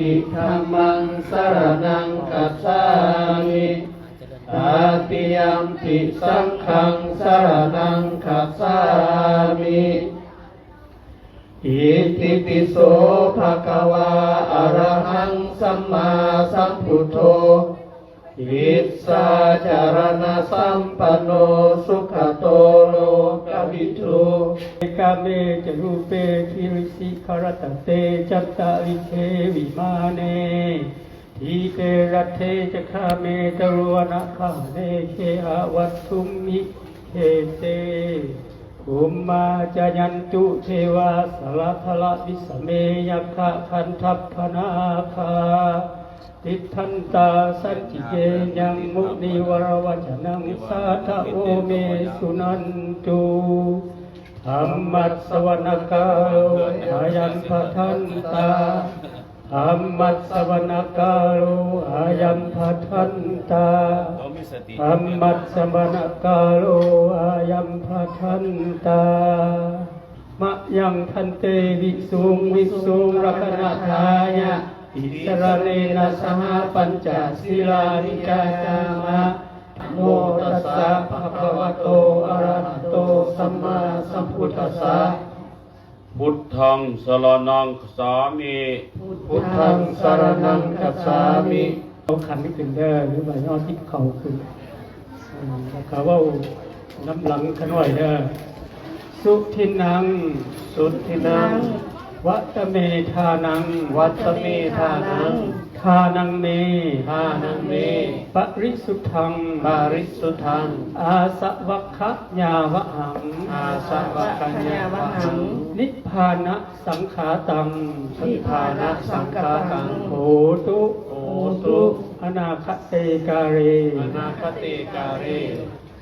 ปิธัมมังสรณังคัจฉามิตติยัมปิสังฆังสรณังคัจฉามิอิติปิโสภะคะวาอะระหังสัมมาสัมพุทโธอิสสาจารณสัมปันโนสุขโตโลกวิทูกาเมจรูเปคิริสิขรตเตจัตตาริเทวิมาเนทีเตระเทจะคาเมตรวนะคาเนเคหวัตถุมิเทเตอุมมาจายันตุเทวาสละทละวิสเมยัคคะคันทัพพนาคาติทันตาสัจจิเยยังมุนิวรวจนังสาธโอเมสุนันตุธรรมัสสวนกาโลอายัมปทันตาธรรมัสสวนกาโลอายัมปทันตาธรรมัสสวนกาโลอายัมปทันตามะยังทันเตวิสุงวิสุงรักนาทายะอิสระเนนะสหปัญจศีลานิกายามะโมตัสสะภะคะวะโตอะระหะโตสัมมาสัมพุทธัสสะพุทธังสรณังคัจฉามิพุทธังสรณังคัจฉามิเอาขันไม่ขึ้นเด้อหรือว่ายอดที่เข่าขึ้นแล้วก็ว่าน้ำหลังขน่อยเด้อสุทินังสุทินังวัตเมธานังวัตเมธานังทานังเมทานังเมปริสุทธังปริสุทธังอาสวัคคะญาวะหังอาสวัคคะญาวะหังนิพพานะสังขาตังนิพพานะสังขาตังโหตุโหตุอนาคเตกาเรอนาคเตกาเร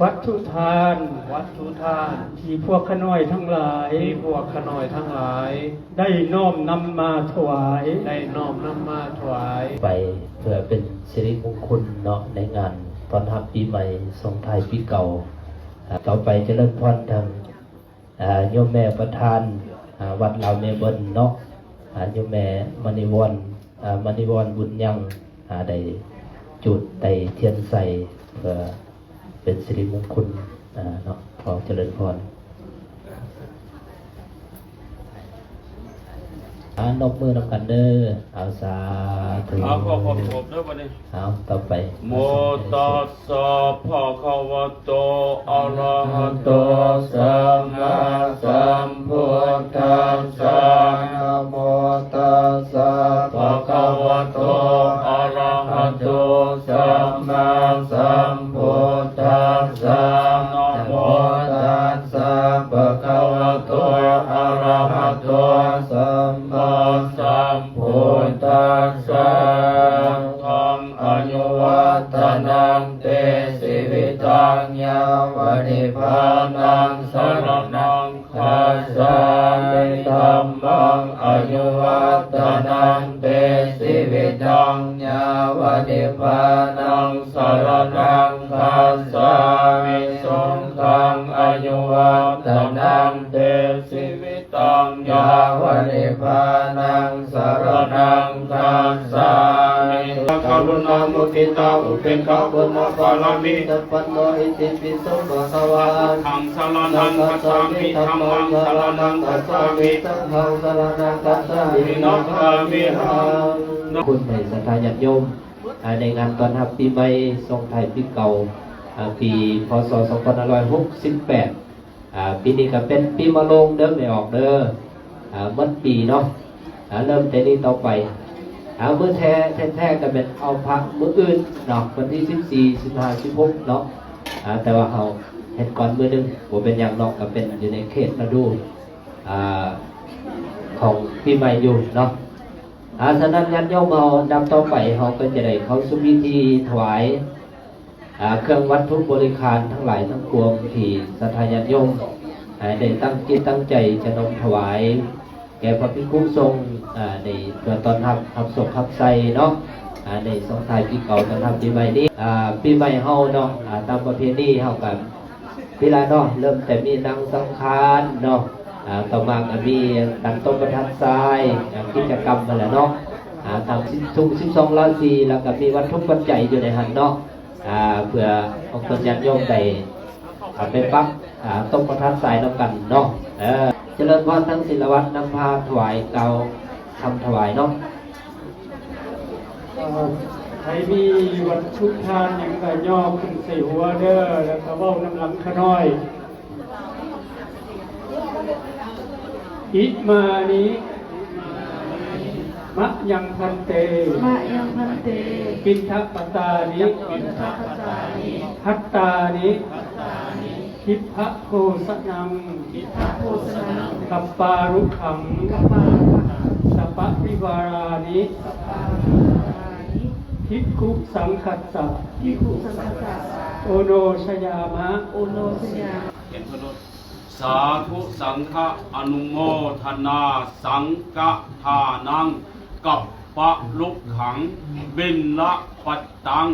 วัตถุทานวัตถุทานที่พวกขน้อยทั้งหลายที่พวกขน้อยทั้งหลายได้น้อมนำมาถวายได้น้อมนำมาถวายไปเพื่อเป็นสิริมงคลเนาะในงานตอนรับปีใหม่ส่งท้ายปีเก่าต่อไปจะเริ่มพรทางโยมแม่ประธานวัดเหล่าเมเบิลเนาะโยมแม่มณีวรบุญยังได้จุดได้เทียนใส่เพื่อเป็นสิริมงคลเนาะขอเจริญพรนกมือนำกันเด้อเอาสาธุเอาขอขอบเด้อบัดนี้เอาต่อไปโมตัสสะภะคะวะโตอะระหะโตสัมมาสัมพุทธัสสะนะโมตัสสะภะคะวะโตอะระหะโตสัมมาสัมพุทธัสสะนะโมตัสสะภะคะวะโตอะระหะโตสัมมาสัมพุทธัสสะธัมอายุวัฒนังเตสิวิตังยาวนิพพานังสรณังคัจฉามิธัมมังอายุวัฒนังเตสิวิตังยาวนิพพานังสรณังคัจฉามิสังฆังอายุวัฒนังเตสิวิตังยาวนิพพานังสรณังคัจฉามิกรุณามุทิตาอุเบกขาบุญปาลามิสัพพันโตอิติปิโสภะคะวะธังสรณังคัจฉามิธัมมังสรณังคัจฉามิสังฆังสรณังคัจฉามินัมมามิหังคุณในศรัทธาญาติโยมในงานตอนรับปีใหม่ส่งท้ายปีเก่าปีพ.ศ. 2568ปีนี้ก็เป็นปีมะโรงเดิมไม่ออกเด้อมันปีเนาะเริ่มแต่นี้ต่อไปมื้อแท้ก็เป็นเอาพระมื้ออื่นเนาะวันที่14 15 16เนาะแต่ว่าเราเฮ็ดก่อนมื้อนึงบ่เป็นอย่างเนาะก็เป็นอยู่ในเขตฤดูของปีใหม่อยู่เนาะฉะนั้นญาติโยมเราดับต่อไปเราก็จะได้เข้าสู่พิธีถวายเครื่องวัตถุบริขารทั้งหลายทั้งปวงที่ศรัทธาญาติโยมได้ตั้งจิตตั้งใจจะนำถวายแก่พระภิกษุสงฆ์ในเพื่อต้อนรับศพรับใส่เนาะในสงท้ายปีเก่าต้อนรับปีใหม่นี้ปีใหม่เฮาเนาะตามประเพณีเฮากันเวลาเนาะเริ่มแต่มีนางสังฆารเนาะต่อมาก็มีตั้งโต๊ะประทับทรายกิจกรรมนั่นแหละเนาะ ทางทุก12ราศีแล้วก็มีวัตถุปัจจัยอยู่ในหันเนาะเพื่อของตนญาติโยมได้ไปปักต้องประทับสายน้ำกันเนาะเจริญพรทั้งศิลวัตรนำพาถวายเกาทำถวายเนาะ ใครมีวัตถุทานอย่างก็ย่อขึ้นใส่หัวเด้อแล้วก็เว้าน้ำหลังขน้อยอิมานิมะยังพันเต มะยังพันเต ปินทปตานิ ปิณฑปัจจานิ พัตตานิทิพะโคสนัง พระโพสนัง กัปปารุขัง กัปปาระหัง สัพพะวิวารานิ สัพพารานิ ทิกขุสังคัสสะ ภิกขุสังฆัสสะ โอโนชยามะ โอโนสยา สาธุสังฆะอนุโมทนาสังฆะทานังกับปะลุกขังบินละปัตตัง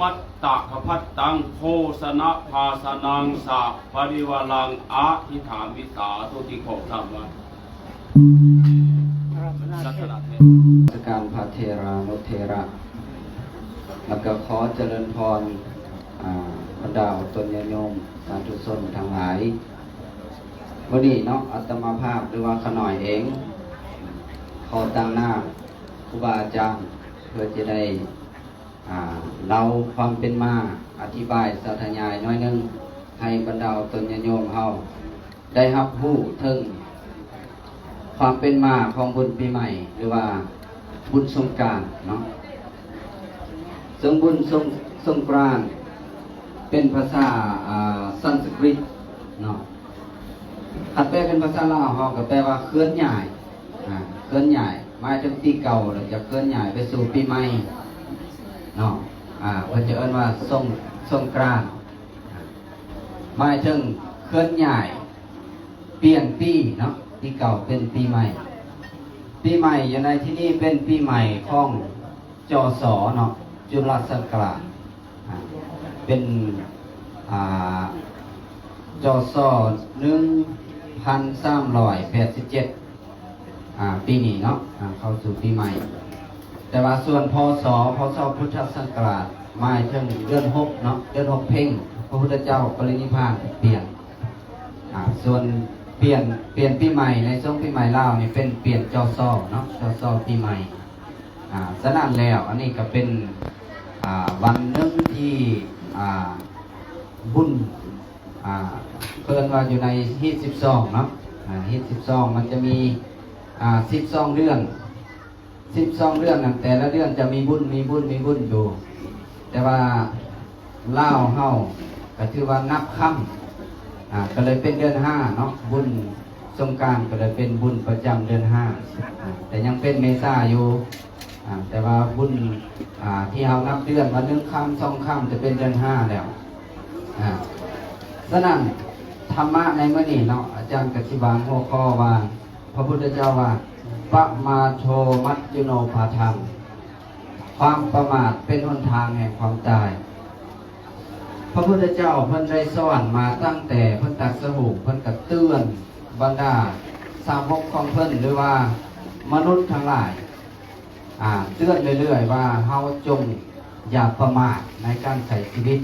มัตตะขพัตตังโคสนะภาสนังสะปริวาลังอาทิฐามิสาตุติโขสัมวะลักษณะเทศ สการพระเทรานุเทระแล้วก็ขอเจริญพรบรรดาตนญาติโยมสาธุชนทั้งหลายวันนี้เนาะอัตมาภาพหรือว่าขน่อยเองขอตั้งหน้าครูบาอาจารย์เพื่อจะได้เล่าความเป็นมาอธิบายสาธยายน้อยนึงให้บรรดาตนญาติโยมเฮาได้รับรู้ถึงความเป็นมาของบุญปีใหม่หรือว่าบุญสงกรานต์เนาะซึ่งบุญสงกรานต์เป็นภาษาสันสกฤตเนาะถ้าแปลเป็นภาษาลาวเขาก็แปลว่าเคลื่อนย้ายเคลื่อนย้ายมาจากปีเก่าแล้วจะเคลื่อนย้ายไปสู่ปีใหม่เนาะเพิ่นจะเอิ้นว่าสงกรานต์หมายถึงเคลื่อนย้ายเปลี่ยนปีเนาะปีเก่าเป็นปีใหม่ปีใหม่อยู่ในที่นี้เป็นปีใหม่ของจศเนาะจุลศักราชเป็นจศ1387ปีนี้เนาะเข้าสู่ปีใหม่แต่ว่าส่วนพศพุทธศักราชหมายถึงเดือน6เนาะเดือน6เพ็งพระพุทธเจ้าปรินิพพานเปลี่ยนส่วนเปลี่ยนปีใหม่ในช่วงปีใหม่ลาวนี่เป็นเปลี่ยนจศเนาะจศปีใหม่ฉะนั้นแล้วอันนี้ก็เป็นวันหนึ่งที่บุญเพิ่นว่าอยู่ในฮีต12เนาะฮีต12มันจะมี12เรื่องนั้นแต่ละเรื่องจะมีบุญอยู่แต่ว่าลาวเฮาก็ถือว่านับค่ำก็เลยเป็นเดือน5เนาะบุญสงกรานต์ก็เลยเป็นบุญประจำเดือน5แต่ยังเป็นเมษาอยู่แต่ว่าบุญที่เฮานับเดือนว่า1ค่ำ2ค่ำจะเป็นเดือน5แล้วฉะนั้นธรรมะในมื้อนี้เนาะอาจารย์กสิบางหัวข้อว่าพระพุทธเจ้าว่าปะมาโทมัจจุโนภาทังความประมาทเป็นหนทางแห่งความตายพระพุทธเจ้าเพิ่นได้สอนมาตั้งแต่เพิ่นตรัสรู้เพิ่นก็เตือนบรรดาสาวกของเพิ่นหรือว่ามนุษย์ทั้งหลายเตือนเรื่อยๆว่าเฮาจงอย่าประมาทในการใช้ชีวิต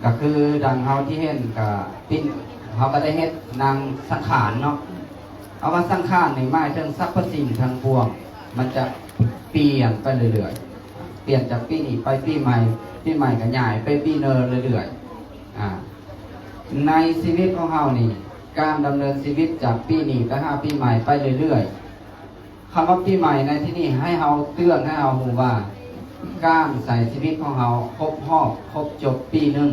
ก็คือดังเฮาที่เห็นก็ปิ้นเฮาก็ได้เฮ็ดนางสังขารเนาะเอาว่าสังขารนี่หมายถึงสรรพสิ่งทั้งปวงมันจะเปลี่ยนไปเรื่อยๆเปลี่ยนจากปีนี้ไปปีใหม่ก็ย้ายไปปีเนอเรื่อยๆในชีวิตของเฮานี่การดำเนินชีวิตจากปีนี้ไปหาปีใหม่ไปเรื่อยๆคำว่าปีใหม่ในที่นี้ให้เฮาเตือนให้เฮารู้ว่าการใส่ชีวิตของเฮาครบจบปีหนึ่ง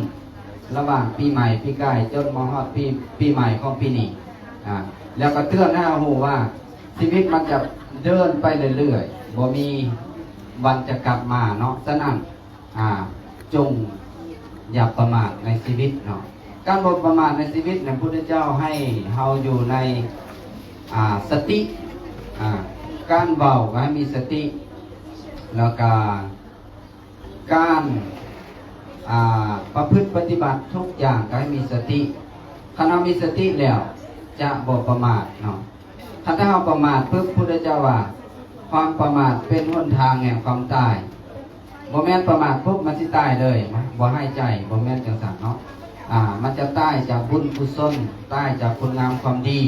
ระหว่างปีใหม่ปีกายจนมาฮอดปีใหม่ของปีนี้แล้วก็เตือนให้เฮารู้ว่าชีวิตมันจะเดินไปเรื่อยๆบ่มีวันจะกลับมาเนาะฉะนั้นจงอย่าประมาทในชีวิตเนาะการบ่ประมาทในชีวิตเนี่ยพระพุทธเจ้าให้เฮาอยู่ในสติการเว้าก็ให้มีสติแล้วก็การประพฤติปฏิบัติทุกอย่างก็ให้มีสติถ้าเรามีสติแล้วจะบ่ประมาทเนาะถ้าเราประมาทปุ๊บพุทธเจ้าว่า ความประมาทเป็นหนทางแห่งความตายบ่แม่นประมาทปุ๊บมันสิตายเลยบ่ให้ใจบ่แม่นจังซั่นเนาะมันจะตายจากบุญกุศลตายจากคุณงามความดี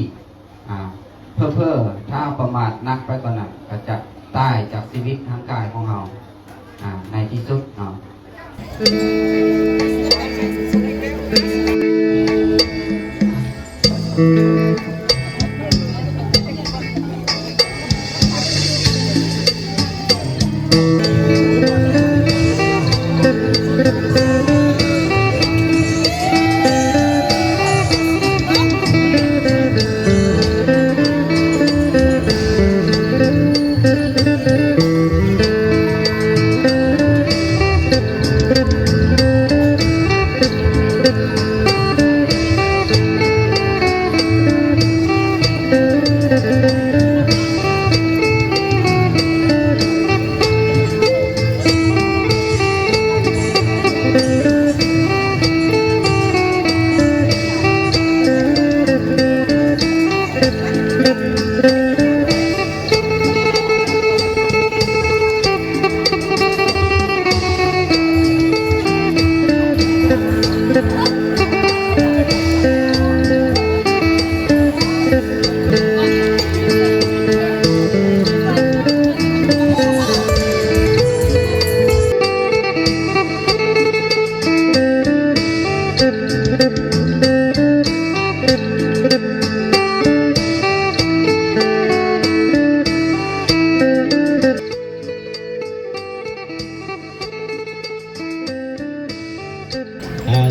เพื่อถ้าประมาทนักไปกว่านั้นก็จะตายจากชีวิตทางกายของเราในที่สุดเนาะ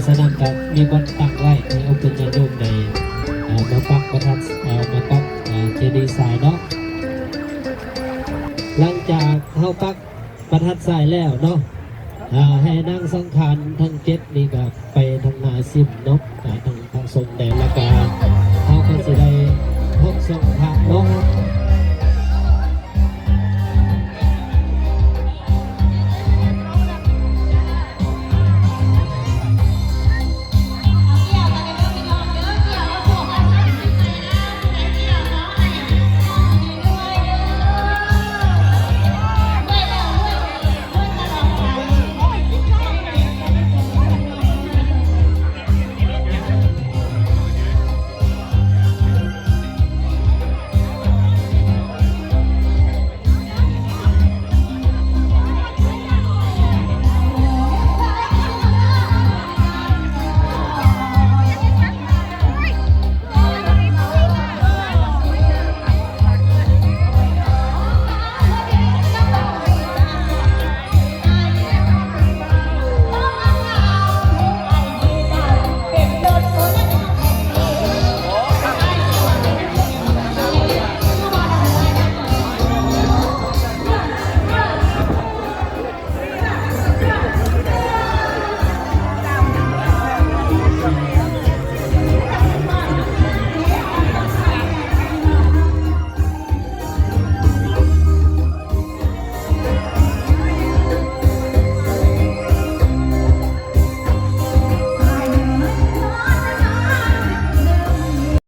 สนามกับมีบอลตั้งไว้ในเอาเป็นจะนุ่มในมาปักประทัดมาปักเจดีย์สายเนาะหลังจากเข้าปักประทัดสายแล้วเนาะให้นั่งสังขารทั้ง7นี่ก็ไปทางนาซิมเนาะทางทรงแดนละกาเขาก็จะได้พบทรงพระเนาะ